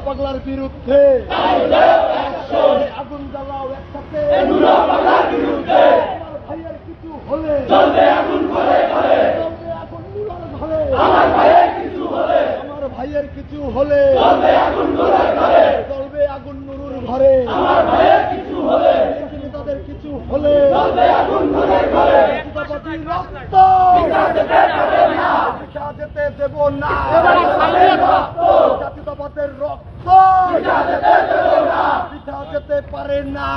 পাগলার বিরুদ্ধে আগুন জ্বালাও একসাথে আমার ভাইয়ের কিছু হলে চলবে আগুন ঘরে ঘরে চলবে আগুন নুরার ঘরে আমার ভাইয়ের কিছু হলে আমার ভাইয়ের কিছু হলে চলবে আগুন ঘরে ঘরে চলবে আগুন নুরুর ঘরে আমার ভাইয়ের কিছু হলে তাদের কিছু হলে চলবে আগুন ঘরে ঘরে জাতীয়তাবাদীর রক্ত পিতা যেতে দেব না জাতীয়তাবাদের রক্ত পিতা যেতে পারে না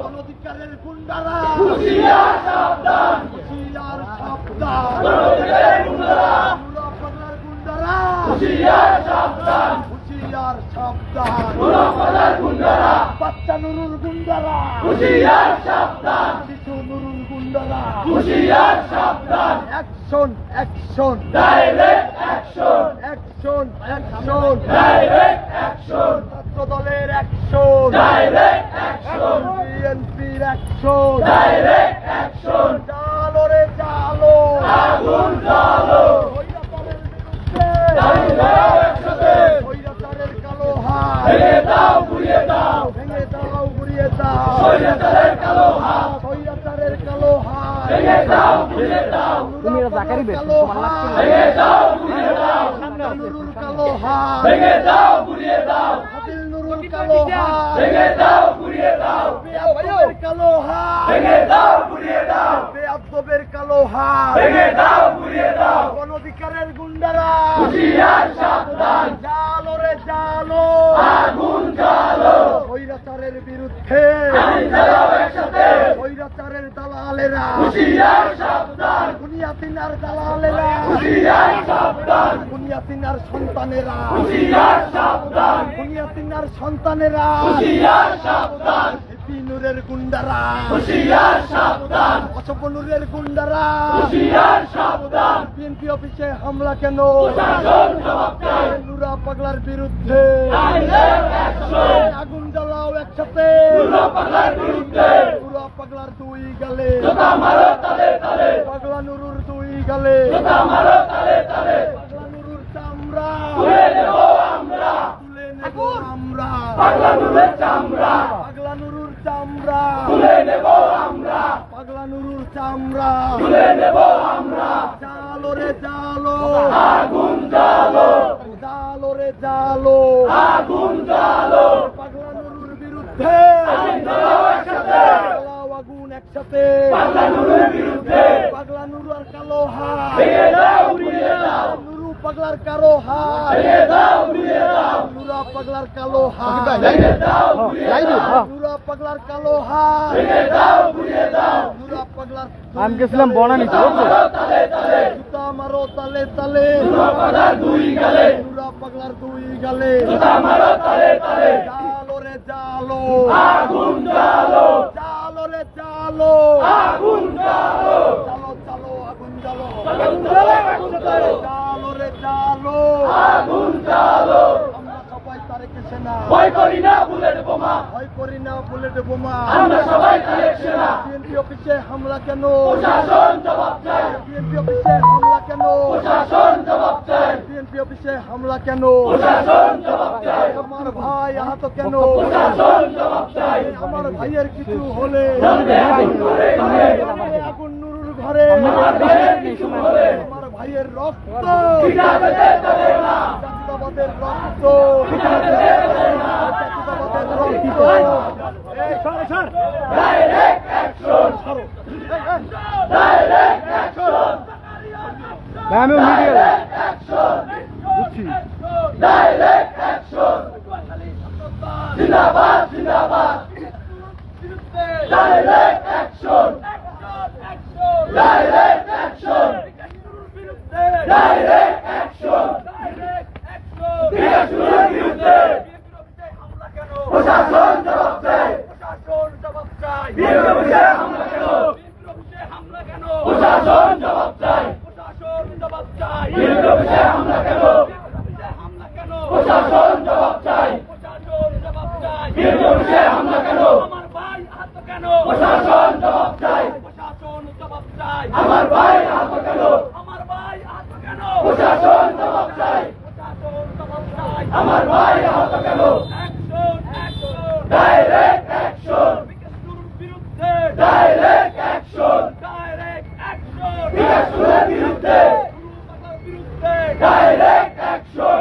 অনধিকারের গুন্ডারা হুঁশিয়ার সাবধান হুঁশিয়ার সাবধান পাগলার গুন্ডারা হুঁশিয়ার সাবধান হুঁশিয়ার সাবধান গুন্ডারা বাচ্চা নুরুল গুন্ডারা হুঁশিয়ার সাবধান শিশু নুরুল গুন্ডারা হুঁশিয়ার সাবধান action action direct action action action direct action ছাত্র দলের অ্যাকশন ডাইরেক্ট অ্যাকশন বিএনপির অ্যাকশন ডাইরেক্ট অ্যাকশন জালো রে জালো আগুন জালো হইরাচারের বিরুদ্ধে হইরাচারের কালো হাত ভেঙে দাও গুড়িয়ে দাও ভেঙে দাও গুড়িয়ে দাও হইরাচারের কালো হাত হইরাচারের কালো হাত ভেঙে দাও গুড়িয়ে দাও তুমি জাকারি বেশ ভেঙে দাও গুড়িয়ে দাও নুরুল কালো হাত ভেঙে দাও গুড়িয়ে দাও হাদিল নুরুল কালো হাত ভেঙে দাও গুড়িয়ে দাও বেয়াদবের কালো হাত ভেঙে দাও গুড়িয়ে দাও বেয়াদবের কালো হাত ভেঙে দাও গুড়িয়ে দাও অনধিকারের গুন্ডারা হুঁশিয়ার সাবধান জালো রে জালো আগুন জালো হইরাচারের বিরুদ্ধে আগুন জ্বালাও একসাথে হইরাচারের দালালেরা হুঁশিয়ার সাবধান বুনিয়াদিনার দালালেরা হুঁশিয়ার সাবধান বুনিয়াদিনার সন্তানেরা হুঁশিয়ার সাবধান বুনিয়াদিনার সন্তানেরা হুঁশিয়ার সাবধান নূরের গুন্ডারা হুঁশিয়ার সাবধান অশোকনুরের গুন্ডারা হুঁশিয়ার সাবধান বিএনপি অফিসে হামলা কেন নুরা পাগলার বিরুদ্ধে আগুন জ্বালাও একসাথে নুরা পাগলার বিরুদ্ধে নুরা পাগলার দুই গালে পাগলা নুরুর দুই গালে পাগলা নুরুর চামড়া তুলে নেব আমরা পাগলা নুরুর চামড়া পাগলা নুরুর চামড়া তুলে নেব আমরা পাগলা নুরুর চামড়া তুলে নেব আমরা জালো রে জালো আগুন জালো জালো রে জালো আগুন জালো পাগলা নুরুর বিরুদ্ধে আগুন জ্বালাও একসাথে জ্বালাও আগুন একসাথে পাগলা নুরুর বিরুদ্ধে পাগলা নুরু আর কালো হাত ভেঙে দাও গুড়িয়ে দাও নুরু পাগলার কালো হাত ভেঙে দাও গুড়িয়ে দাও নুরা পাগলার কালো হাত ভেঙে দাও গুড়িয়ে দাও নুরা পাগলার কালো হাত ভেঙে দাও গুড়িয়ে দাও নুরা পাগলার আমি গেছিলাম বনানী তো তালে তালে জুতা মারো তালে তালে নুরা পাগলার দুই গালে নুরা পাগলার দুই গালে জুতা মারো তালে তালে জালো রে জালো আগুন জালো জালো রে জালো আগুন জালো জালো জালো আগুন জালো আগুন জালো আগুন জালো জালো রে জালো আগুন জালো আমরা সবাই তারেক সেনা ভয় করি না বুলেট বোমা ভয় করি না বুলেট বোমা আমরা সবাই তারেক সেনা বিএনপি অফিসে হামলা কেন প্রশাসন জবাব চাই বিএনপি অফিসে হামলা কেন প্রশাসন জবাব চাই বিএনপি অফিসে হামলা কেন প্রশাসন জবাব চাই আমার ভাই আহত কেন প্রশাসন জবাব চাই আমার ভাইয়ের কিছু হলে আগুন নুরুর ঘরে আমার ভাইয়ের কিছু হলে আমার ভাইয়ের রক্ত জাতীয়তাবাদের রক্ত জাতীয়তাবাদের রক্ত ডাইরেক্ট অ্যাকশন ডাইরেক্ট অ্যাকশন আমি মিডিয়া অ্যাকশন বুঝছি ডাইরেক্ট অ্যাকশন জিন্দাবাদ জিন্দাবাদ direct action direct action direct action বিএনপির বিরুদ্ধে প্রশাসন জবাব চাই প্রশাসন জবাব চাই বিএনপিতে হামলা কেন প্রশাসন জবাব চাই প্রশাসন জবাব চাই বিএনপিতে হামলা কেন প্রশাসন জবাব চাই প্রশাসন জবাব চাই বিএনপিতে হামলা কেন আমার ভাই আহত কেন প্রশাসন জবাব চাই প্রশাসন জবাব চাই আমার ভাই আহত কেন আমার ভাই আহত কেন প্রশাসন জবাব চাই প্রশাসন জবাব চাই আমার ভাই আহত কেন ডাইরেক্ট অ্যাকশন ডাইরেক্ট অ্যাকশন বিকাশ নুরের বিরুদ্ধে direct action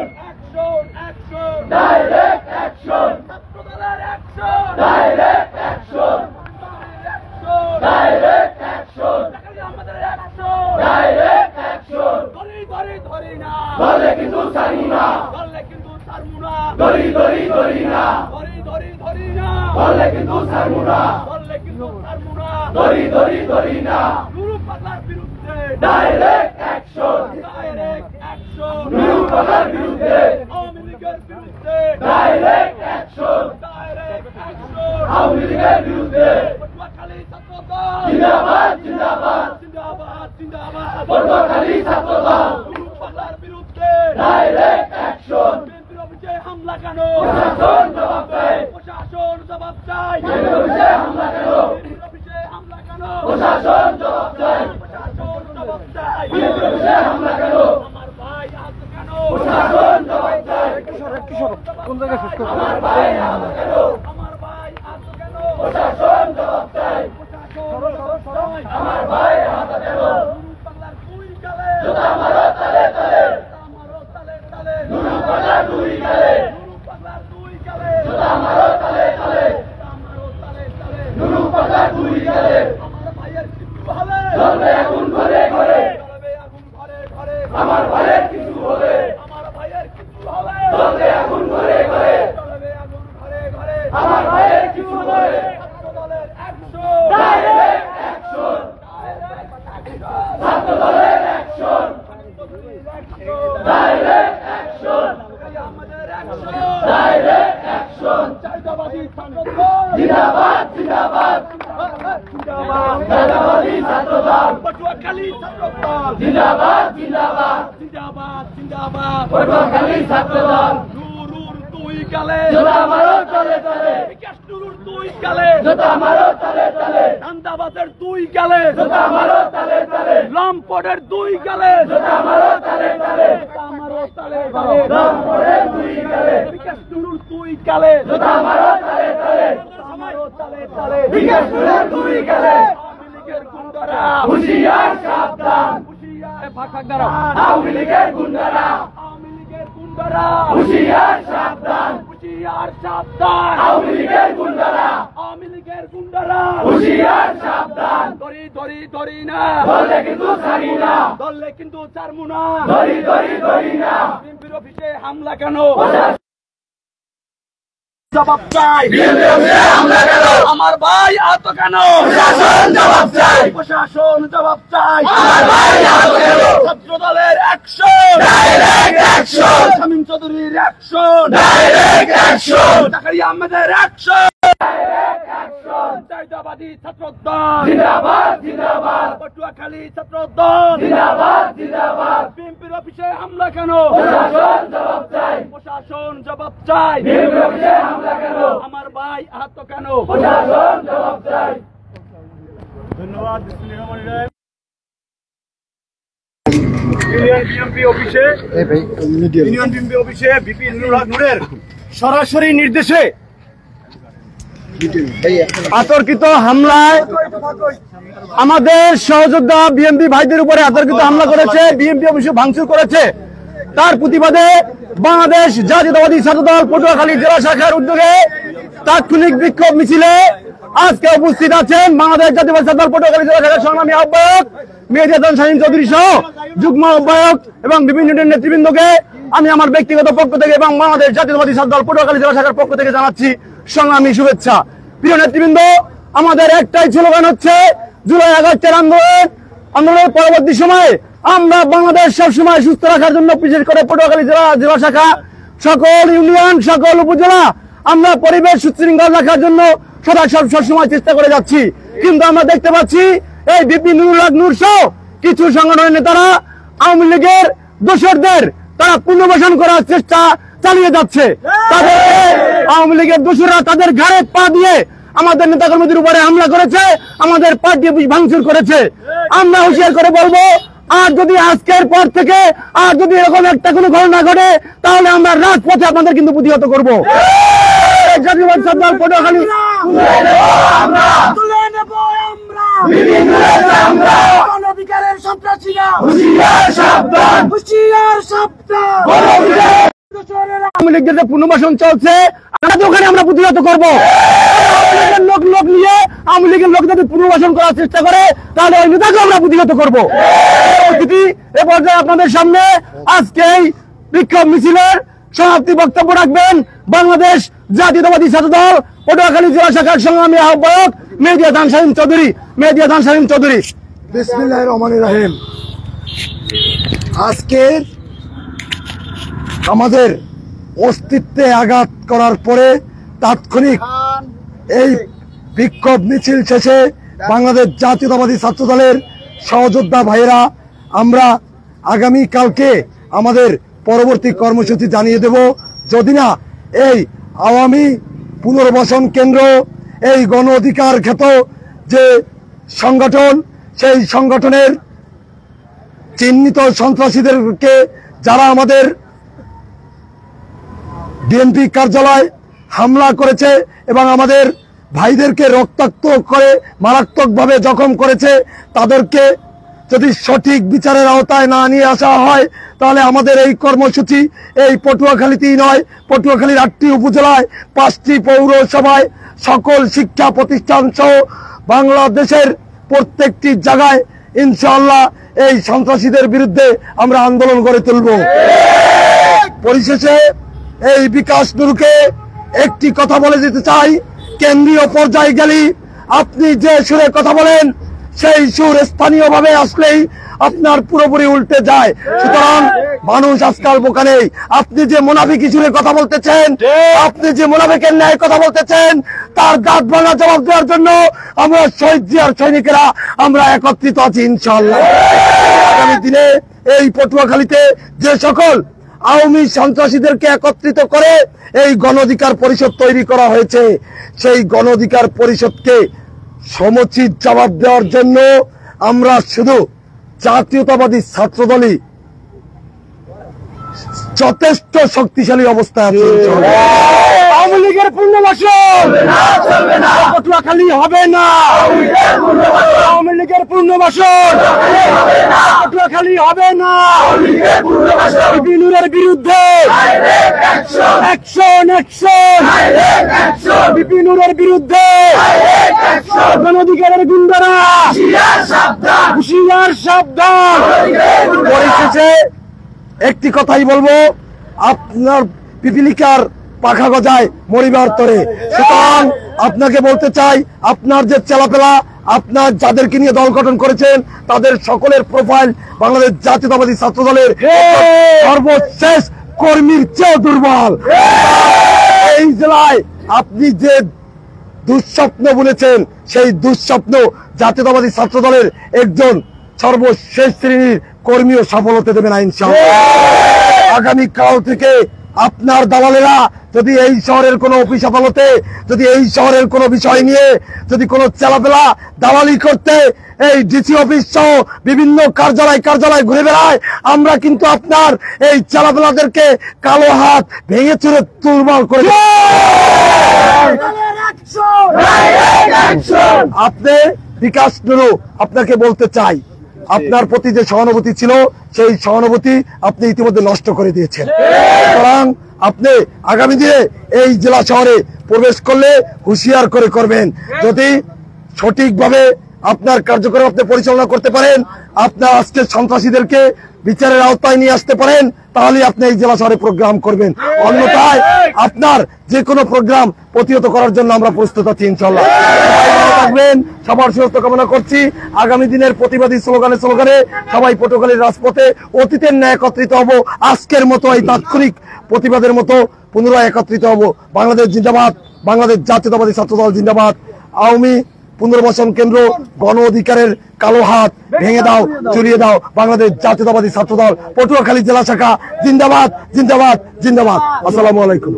direct action direct action direct action direct action ধরলে কিন্তু ছাড়বো না ধরি ধরি ধরি না ধরলে কিন্তু ছাড়বো না ধরি ধরি ধরি না ডাইরেক্ট অ্যাকশন নুরু পাগলার বিরুদ্ধে ডাইরেক্ট অ্যাকশন আওয়ামী লীগের বিরুদ্ধে জিন্দাবাদ জিন্দাবাদ পটুয়াখালী ছাত্রদল ডাইরেক্ট অ্যাকশন হামলা কেন প্রশাসন জবাব দেয় প্রশাসন জবাব চাই হামলা কেন হামলা কেন প্রশাসন জবাব চাই হামলা কেন আমার ভাই আহত কেন প্রশাসন জবাব চাই কোন জায়গায় শেষ করতে আমার ভাই আহত কেন আমার ভাই আহত কেন প্রশাসন জবাব চাই আমার ভাই আহত কেন জোতা মারো তালে তালে নুরু পাগলার দুই গালে জোতা মারো তালে তালে নুরু পাগলার দুই গালে জ্বলবে আগুন ঘরে ঘরে আমার ভাইয়ের কিছু হলে জ্বলবে আগুন ঘরে ঘরে আমার ভাইয়ের কিছু হলে ডাইরেক্ট অ্যাকশন ছাত্রদলের action direct action direct action জিন্দাবাদ জিন্দাবাদ জাতীয়তাবাদী ছাত্রদল পটুয়াখালী ছাত্রদল জিন্দাবাদ জিন্দাবাদ জিন্দাবাদ জিন্দাবাদ পটুয়াখালী ছাত্রদল নুরুর দুই গালে জোতা মারো তালে তালে বিকাশ নুরুর দুই গালে জোতা মারো তালে তালে ধান্দাবাদের দুই গালে জোতা মারো তালে তালে লম্পটের দুই গালে জোতা মারো তালে তালে আমারও তালে গালে রামপুরের দুই গালে বিকাশ নুরুর দুই গালে জোতা মারো তালে তালে আমারও তালে তালে বিকাশ নুরের দুই গালে আওয়ামী লীগের গুন্ডারা হুঁশিয়ার সাবধান হুঁশিয়ার ভাগ দাঁড়াও আওয়ামী লীগের গুন্ডারা আওয়ামী লীগের গুন্ডারা হুঁশিয়ার সাবধান হুঁশিয়ার সাবধান আওয়ামী লীগের গুন্ডারা আওয়ামী লীগের গুন্ডারা হুঁশিয়ার সাবধান ধরি ধরি ধরি না ধরলে কিন্তু ছাড়ি না ধরলে কিন্তু ছাড়বো না ধরি ধরি ধরি না বিএনপির অফিসে হামলা কেন জবাব চাই হামলা কেন আমার ভাই আহত কেন প্রশাসন জবাব চাই প্রশাসন জবাব চাই আমার ভাই আহত কেন ছাত্র দলের অ্যাকশন ডাইরেক্ট অ্যাকশন শামীম চৌধুরীর অ্যাকশন ডাইরেক্ট অ্যাকশন জাকারিয়া আহমেদের অ্যাকশন ডাইরেক্ট অ্যাকশন জাতীয়তাবাদী ছাত্র দল জিন্দাবাদ জিন্দাবাদ পটুয়াখালী ছাত্র দল জিন্দাবাদ জিন্দাবাদ বিএনপির অফিসে হামলা কেন প্রশাসন জবাব চাই প্রশাসন জবাব চাই বিএনপির অফিসে হামলা কেন আমার ভাই আহত কেন প্রশাসন জবাব চাই ধন্যবাদ ইউনিয়ন বিএমপি অফিসে ইউনিয়ন বিএমপি অফিসে বিপি নূরের সরাসরি নির্দেশে আতর্কিত হামলায় আমাদের সহযোদ্ধা বিএমপি ভাইদের উপরে আতর্কিত হামলা করেছে, বিএমপি অফিসে ভাঙচুর করেছে। তার প্রতিবাদে বাংলাদেশ জাতীয়তাবাদী ছাত্রদল পটুয়াখালী জেলা শাখার উদ্যোগে তাৎক্ষণিক বিক্ষোভ মিছিলে আজকে উপস্থিত আছেন বাংলাদেশ জাতীয়তাবাদী ছাত্রদল পটুয়াখালী জেলা শাখার সংগ্রামী আহ্বায়ক মেহেদী হাসান শাহীন চৌধুরী সহ যুগ্ম আহ্বায়ক এবং বিভিন্ন নেতৃবৃন্দকে আমি আমার ব্যক্তিগত পক্ষ থেকে এবং বাংলাদেশ জাতীয়তাবাদী ছাত্রদল পটুয়াখালী জেলা শাখার পক্ষ থেকে জানাচ্ছি সংগ্রামী শুভেচ্ছা। প্রিয় নেতৃবৃন্দ, আমাদের একটাই স্লোগান হচ্ছে জুলাই আগস্টের আন্দোলনের পরবর্তী সময়ে আমরা বাংলাদেশ সবসময় সুস্থ রাখার জন্য বিশেষ করে পটুয়াখালী জেলা শাখা সকল ইউনিয়ন সকল উপজেলা আমরা পরিবেশ সুশৃঙ্খল রাখার জন্য সবসময় চেষ্টা করে যাচ্ছি। কিন্তু আমরা দেখতে পাচ্ছি এই বিপি নুরুল হক নূর সহ কিছু সংগঠনের নেতারা আওয়ামী লীগের দোসরদের তারা পুনর্বাসন করার চেষ্টা চালিয়ে যাচ্ছে। তাদেরকে আওয়ামী লীগের দোসররা তাদের ঘাড়ে পা দিয়ে আমাদের নেতাকর্মীদের উপরে হামলা করেছে, আমাদের পার্টি অফিস ভাঙচুর করেছে। আমরা হুঁশিয়ার করে বলবো আর যদি আজকের পর থেকে আর যদি এরকম একটা কোনো ঘটনা ঘটে তাহলে আমরা রাজপথে আপনাদের কিন্তু প্রতিহত করবো। জাতীয়বাদী ছাত্রদল পটুয়াখালী অধিকারের সন্ত্রাসীরা আওয়ামী লীগের যে পুনর্বাসন চলছে ওখানে আমরা প্রতিহত করবো। লোক নিয়ে আওয়ামী লীগের লোক যদি পুনর্বাসন করার চেষ্টা করে তাহলে ওই নেতাকে আমরা প্রতিহত করবো। এ পর্যায়ে আপনাদের সামনে আজকে এই বিক্ষোভ মিছিলের সমাপ্তি বক্তব্য রাখবেন বাংলাদেশ জাতীয়তাবাদী ছাত্রদল পটুয়াখালী জেলা শাখার সংগ্রামী আহ্বায়ক মেহেদী হাসান শাহীন চৌধুরী। বিসমিল্লাহির রহমানির রহিম। আজকে আমাদের অস্তিত্বে আঘাত করার পরে তাৎক্ষণিক এই বিক্ষোভ মিছিল শেষে বাংলাদেশ জাতীয়তাবাদী ছাত্রদলের সহযোদ্ধা ভাইয়েরা আমরা আগামী কালকে আমাদের পরবর্তী কর্মসূচি জানিয়ে দেব। যদি না এই আওয়ামী পুনর্বাসন কেন্দ্র, এই গণ অধিকার খ্যাত যে সংগঠন, সেই সংগঠনের চিহ্নিত সন্ত্রাসীদেরকে যারা আমাদের বিএনপি কার্যালয় হামলা করেছে এবং আমাদের ভাইদেরকে রক্তাক্ত করে মারাত্মকভাবে জখম করেছে, তাদেরকে যদি সঠিক বিচারের আওতায় না নিয়ে আসা হয় তাহলে আমাদের এই কর্মসূচি এই পটুয়াখালীতেই নয়, পটুয়াখালীর 8টি উপজেলায় 5টি পৌরসভায় সকল শিক্ষা প্রতিষ্ঠান সহ বাংলাদেশের প্রত্যেকটি জায়গায় ইনশাআল্লাহ এই সন্ত্রাসীদের বিরুদ্ধে আমরা আন্দোলন গড়ে তুলব। পরিশেষে এই বিকাশ নুরুকে একটি কথা বলে দিতে চাই, কেন্দ্রীয় পর্যায়ে গেলে আপনি যে সুরে কথা বলেন সেই সুর স্থানীয়ভাবে আসলেই আপনার পুরোপুরি উল্টে যায়। সুতরাং মানুষ আজকাল বোকা নেই। আপনি যে মুনাফিকি সুরে কথা বলতেছেন, আপনি যে মুনাফিকের ন্যায় কথা বলতেছেন, তার দাঁত ভাঙা জবাব দেওয়ার জন্য আমরা শহীদ জিয়ার সৈনিকেরা আমরা একত্রিত আছি ইনশাআল্লাহ। আগামী দিনে এই পটুয়াখালীতে যে সকল আওয়ামী সন্ত্রাসীদেরকে একত্রিত করে এই গণ অধিকার পরিষদ তৈরি করা হয়েছে, সেই গণ অধিকার পরিষদকে সমুচিত জবাব দেওয়ার জন্য আমরা শুধু জাতীয়তাবাদী ছাত্রদলই যথেষ্ট শক্তিশালী অবস্থায় আছে। আওয়ামী লীগের পুনর্বাসন পটুয়াখালী হবে না, আওয়ামী লীগের পুনর্বাসন পটুয়াখালী হবে না। বিপিনুরের বিরুদ্ধে অ্যাকশন, বিপিনুরের বিরুদ্ধে গণ অধিকারের গুন্ডারা হুঁশিয়ার সাবধান। পরিশেষে একটি কথাই বলবো, আপনার পিপিলিকার পাখা গজায় মরিবার তরে। সুতরাং আপনাকে বলতে চাই, আপনার যে চেলাপেলা, আপনার যাদেরকে নিয়ে দল গঠন করেছেন তাদের সকলের প্রোফাইল বাংলাদেশ জাতীয়তাবাদী ছাত্রদলের সর্বশেষ কর্মীর চেয়ে দুর্বল। এই জেলায় আপনি যে দুঃস্বপ্ন বলেছেন সেই দুঃস্বপ্ন জাতীয়তাবাদী ছাত্রদলের একজন সর্বশেষ শ্রেণীর কর্মীও সফল হতে দেবে না ইনশাআল্লাহ। আগামী কাল থেকে আপনার দালালেরা যদি এই শহরের কোনো অফিস আদালতে, যদি এই শহরের কোনো বিষয় নিয়ে যদি কোনো চেলাপেলা দালালি করতে এই ডিসি অফিস সহ বিভিন্ন কার্যালয় ঘুরে বেড়ায়, আমরা কিন্তু আপনার এই চেলাপেলাদেরকে কালো হাত ভেঙে চুরে তুলমাল করে আপনি বিকাশ নুরু, আপনাকে বলতে চাই আপনার প্রতি যে সহানুভূতি ছিল সেই সহানুভূতি আপনি ইতিমধ্যে নষ্ট করে দিয়েছেন। সুতরাং আপনি আগামী দিনে এই জেলা শহরে প্রবেশ করলে হুঁশিয়ার করে করবেন। যদি সঠিকভাবে আপনার কার্যক্রম আপনি পরিচালনা করতে পারেন, আপনার আজকে সন্ত্রাসীদেরকে বিচারের আওতায় নিয়ে আসতে পারেন, তাহলে আপনি এই জেলা শহরে প্রোগ্রাম করবেন। অন্যথায় আপনার যে কোনো প্রোগ্রাম প্রতিহত করার জন্য আমরা প্রস্তুত আছি ইনশাআল্লাহ। থাকবেন, সবার সুস্থ কামনা করছি। আগামী দিনের প্রতিবাদী স্লোগানে সবাই পটুয়াখালীর রাজপথে অতীতের ন্যায় একত্রিত হব। আজকের মতো এই তাৎক্ষণিক প্রতিবাদের মতো পুনরায় একত্রিত হব। বাংলাদেশ জিন্দাবাদ, বাংলাদেশ জাতীয়তাবাদী ছাত্রদল জিন্দাবাদ। আওয়ামী পুনর্বাসন কেন্দ্র, গণ অধিকারের কালো হাত ভেঙে দাও, চুরিয়ে দাও। বাংলাদেশ জাতীয়তাবাদী ছাত্রদল পটুয়াখালী জেলা শাখা জিন্দাবাদ, জিন্দাবাদ, জিন্দাবাদ। আসসালামু আলাইকুম।